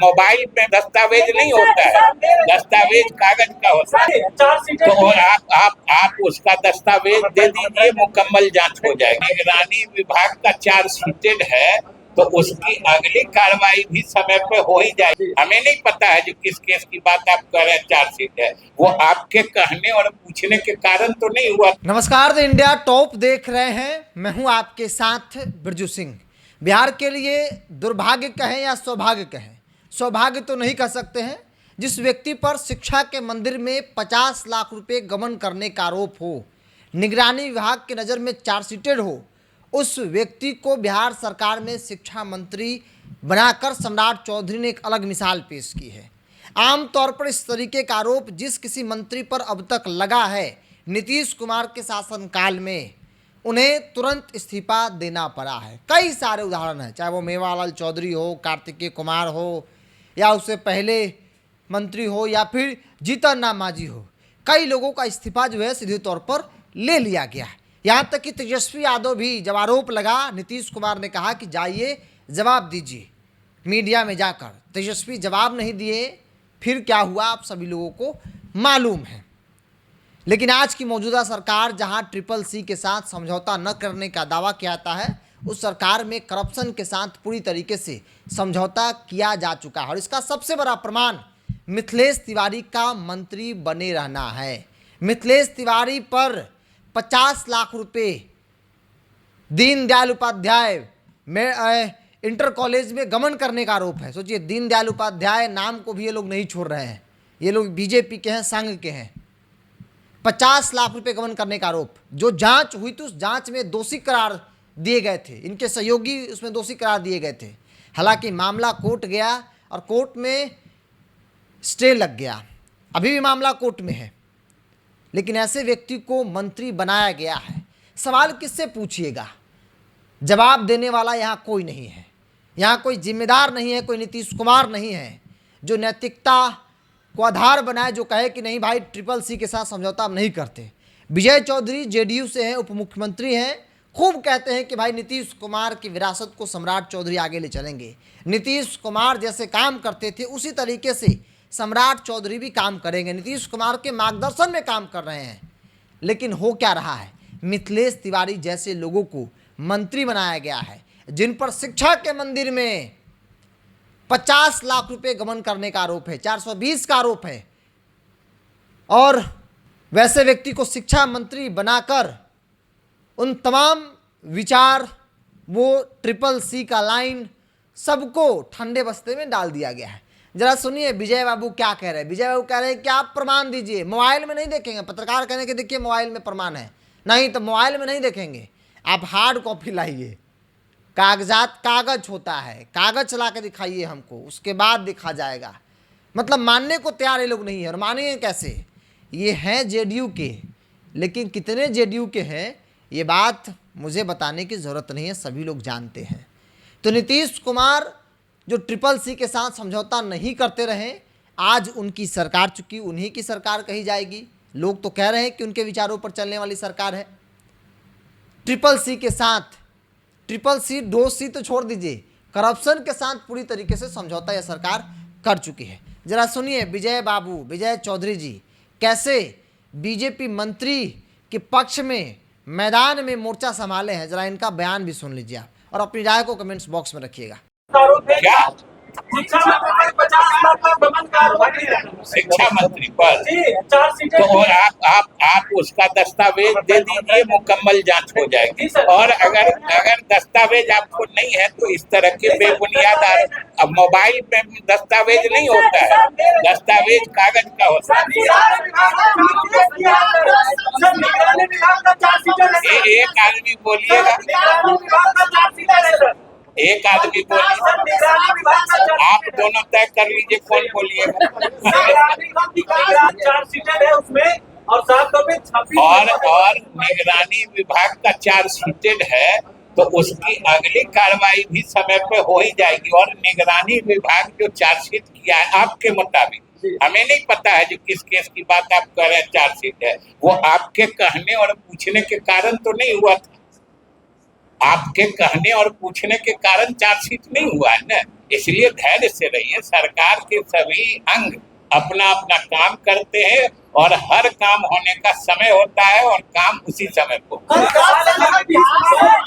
Mobile में दस्तावेज नहीं होता है, दस्तावेज कागज का होता है। तो और आप उसका दस्तावेज दे दीजिए, मुकम्मल जांच हो जाएगी। निगरानी विभाग का चार्जशीटेड है तो उसकी अगली कार्रवाई भी समय पे हो ही जाएगी। हमें नहीं पता है जो किस केस की बात आप कर रहे हैं चार्जशीट है, वो आपके कहने और पूछने के कारण तो नहीं हुआ। नमस्कार, द इंडिया टॉप देख रहे हैं, मैं हूं आपके साथ बिरजू सिंह। बिहार के लिए दुर्भाग्य कहें या सौभाग्य कहें, सौभाग्य तो नहीं कह सकते हैं। जिस व्यक्ति पर शिक्षा के मंदिर में 50 लाख रुपए गबन करने का आरोप हो, निगरानी विभाग की नज़र में चार्जशीटेड हो, उस व्यक्ति को बिहार सरकार में शिक्षा मंत्री बनाकर सम्राट चौधरी ने एक अलग मिसाल पेश की है। आमतौर पर इस तरीके का आरोप जिस किसी मंत्री पर अब तक लगा है, नीतीश कुमार के शासनकाल में उन्हें तुरंत इस्तीफा देना पड़ा है। कई सारे उदाहरण हैं, चाहे वो मेवालाल चौधरी हो, कार्तिकेय कुमार हो, या उससे पहले मंत्री हो, या फिर जीतन राम मांझी हो। कई लोगों का इस्तीफा जो है सीधे तौर पर ले लिया गया है। यहाँ तक कि तेजस्वी यादव भी, जब आरोप लगा, नीतीश कुमार ने कहा कि जाइए जवाब दीजिए मीडिया में जाकर। तेजस्वी जवाब नहीं दिए, फिर क्या हुआ आप सभी लोगों को मालूम है। लेकिन आज की मौजूदा सरकार जहां ट्रिपल सी के साथ समझौता न करने का दावा किया जाता है, उस सरकार में करप्शन के साथ पूरी तरीके से समझौता किया जा चुका है। और इसका सबसे बड़ा प्रमाण मिथिलेश तिवारी का मंत्री बने रहना है। मिथिलेश तिवारी पर 50 लाख रुपए दीनदयाल उपाध्याय में इंटर कॉलेज में गबन करने का आरोप है। सोचिए, दीनदयाल उपाध्याय नाम को भी ये लोग नहीं छोड़ रहे हैं, ये लोग बीजेपी के हैं, संघ के हैं। 50 लाख रुपए गबन करने का आरोप, जो जांच हुई थी उस जांच में दोषी करार दिए गए थे, इनके सहयोगी उसमें दोषी करार दिए गए थे। हालांकि मामला कोर्ट गया और कोर्ट में स्टे लग गया, अभी भी मामला कोर्ट में है। लेकिन ऐसे व्यक्ति को मंत्री बनाया गया है। सवाल किससे पूछिएगा? जवाब देने वाला यहाँ कोई नहीं है, यहाँ कोई जिम्मेदार नहीं है, कोई नीतीश कुमार नहीं है जो नैतिकता को आधार बनाए, जो कहे कि नहीं भाई ट्रिपल सी के साथ समझौता हम नहीं करते। विजय चौधरी जेडीयू से हैं, उप मुख्यमंत्री हैं, खूब कहते हैं कि भाई नीतीश कुमार की विरासत को सम्राट चौधरी आगे ले चलेंगे। नीतीश कुमार जैसे काम करते थे उसी तरीके से सम्राट चौधरी भी काम करेंगे, नीतीश कुमार के मार्गदर्शन में काम कर रहे हैं। लेकिन हो क्या रहा है? मिथिलेश तिवारी जैसे लोगों को मंत्री बनाया गया है, जिन पर शिक्षा के मंदिर में 50 लाख रुपए गबन करने का आरोप है, 420 का आरोप है। और वैसे व्यक्ति को शिक्षा मंत्री बनाकर उन तमाम विचार, वो ट्रिपल सी का लाइन, सबको ठंडे बस्ते में डाल दिया गया है। जरा सुनिए विजय बाबू क्या कह रहे हैं। विजय बाबू कह रहे हैं कि आप प्रमाण दीजिए, मोबाइल में नहीं देखेंगे। पत्रकार कहने के देखिए मोबाइल में प्रमाण है, नहीं तो मोबाइल में नहीं देखेंगे, आप हार्ड कॉपी लाइए। कागजात, कागज होता है, कागज ला के दिखाइए हमको, उसके बाद दिखा जाएगा। मतलब मानने को तैयार ये लोग नहीं है। और मानेंगे कैसे? ये हैं जेडीयू के, लेकिन कितने जेडीयू के हैं ये बात मुझे बताने की ज़रूरत नहीं है, सभी लोग जानते हैं। तो नीतीश कुमार जो ट्रिपल सी के साथ समझौता नहीं करते रहे, आज उनकी सरकार चुकी, उन्हीं की सरकार कही जाएगी। लोग तो कह रहे हैं कि उनके विचारों पर चलने वाली सरकार है। ट्रिपल सी के साथ, ट्रिपल सी, दो सी तो छोड़ दीजिए, करप्शन के साथ पूरी तरीके से समझौता यह सरकार कर चुकी है। जरा सुनिए विजय बाबू, विजय चौधरी जी कैसे बीजेपी मंत्री के पक्ष में मैदान में मोर्चा संभाले हैं। जरा इनका बयान भी सुन लीजिए आप, और अपनी राय को कमेंट्स बॉक्स में रखिएगा। क्या शिक्षा मंत्री पर 50 लाख का गबन का आरोप है। शिक्षा मंत्री पर? चार्जशीट तो और आप उसका दस्तावेज दे दीजिए, मुकम्मल जांच हो जाएगी। और अगर दस्तावेज आपको नहीं है तो इस तरह के बेबुनियाद अब मोबाइल पे दस्तावेज नहीं होता है, दस्तावेज कागज का होता है। एक आदमी बोलिएगा, एक आदमी बोलिए, आप दोनों तय कर लीजिए कौन बोलिएगा। और निगरानी विभाग का चार्जशीटेड है तो उसकी अगली कार्रवाई भी समय पे हो ही जाएगी। और निगरानी विभाग जो चार्जशीट किया है आपके मुताबिक, हमें नहीं पता है जो किस केस की बात आप कर रहे हैं चार्जशीट है, वो आपके कहने और पूछने के कारण तो नहीं हुआ था। आपके कहने और पूछने के कारण चार्जशीट नहीं हुआ है ना, इसलिए धैर्य से रहिए। सरकार के सभी अंग अपना अपना काम करते हैं और हर काम होने का समय होता है और काम उसी समय को